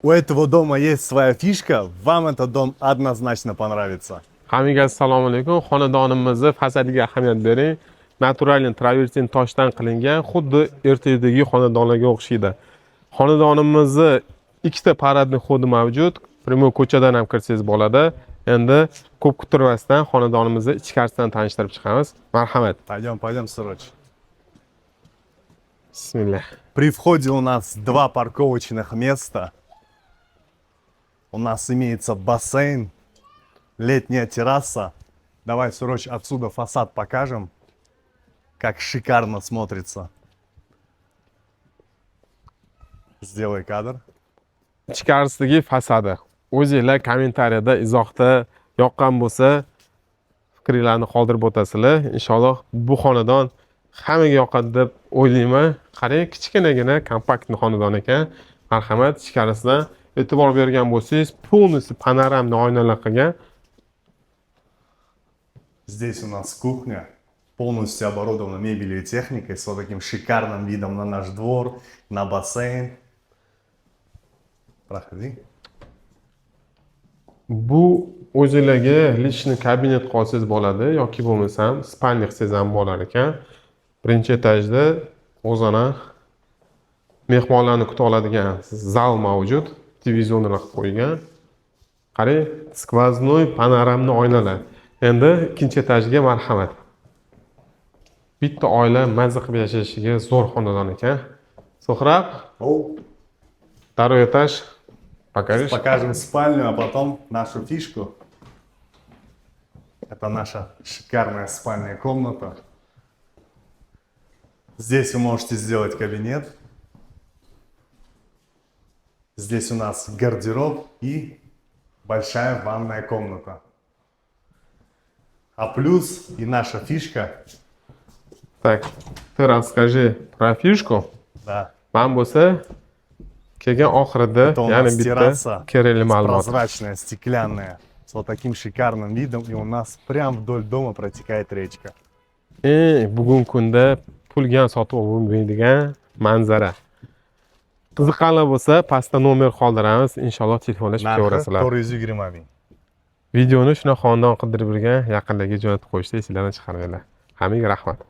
У этого дома есть своя фишка, вам этот дом однозначно понравится. Hammaga assalomu alaykum. Xonadonimizni fasadiga ahamiyat bering. Naturalin travertin toshdan qilingan, xuddi ertadagi xonadonlarga o'xshaydi. Xonadonimizni ikkita paradni xodi mavjud. Primo ko'chadan ham kirsangiz bo'ladi. Endi ko'p kutirmasdan xonadonimizni ichkarisidan tanishtirib chiqamiz. Marhamat. Пойдем, Сыроч. Bismillah. При входе у нас два парковочных места. У нас имеется бассейн, летняя терраса. Давай, Сыроч, отсюда фасад покажем, как шикарно смотрится. Сделай кадр. Ichkarisidagi fasadi. O'zingizlar kommentariyada izohda yoqqan bo'lsa, fikringizni qoldirib o'tasizlar. Inshaalloh bu xonadon hammaga yoqadi deb o'ylayman. Qarang, kichkinagina kompaktni xonadon ekan. Marhamat, ichkarisidan e'tibor bergan bo'lsangiz, полностью panoramli oynalar qilgan. Здесь у нас кухня, полностью оборудована мебелью и техникой, с вот таким шикарным видом на наш двор, на бассейн. Проходи. Bu o'zingizlarga lishni kabinet qolsangiz bo'ladi yoki bo'lmasam spalni qilsangiz ham bo'lar ekan. Birinchi etajda o'zana mehmonlarni kuta oladigan zal mavjud, televizorlar qilib qo'ygan. Qarang, skvoznoy panoramli oynalar. Endi ikkinchi etajga marhamat. Bitta oila mazza qilib yashashiga zo'r xonadon ekan. So'hrab, второй этаж. Покажешь? Покажем спальню, а потом нашу фишку. Это наша шикарная спальная комната. Здесь вы можете сделать кабинет. Здесь у нас гардероб и большая ванная комната. А плюс и наша фишка. Так, ты расскажи про фишку. Да. Mana bo'lsa, kelgan oxirida Это у yana нас bitta терраса kerakli ma'lumot. прозрачная, стеклянная, с вот таким шикарным видом, и у нас прям вдоль дома протекает речка. Bugungi kunda pulga sotib olmaydigan manzara. Qiziqqanlar bo'lsa, pastda nomer qoldiramiz. Inshaalloh telefonlashib Narxi ko'rasizlar. 420 ming. Videoni shuna xonadon qidirib yurgan yaqinlarga jo'natib qo'yishda esinglardan chiqarmanglar. Hammaga rahmat.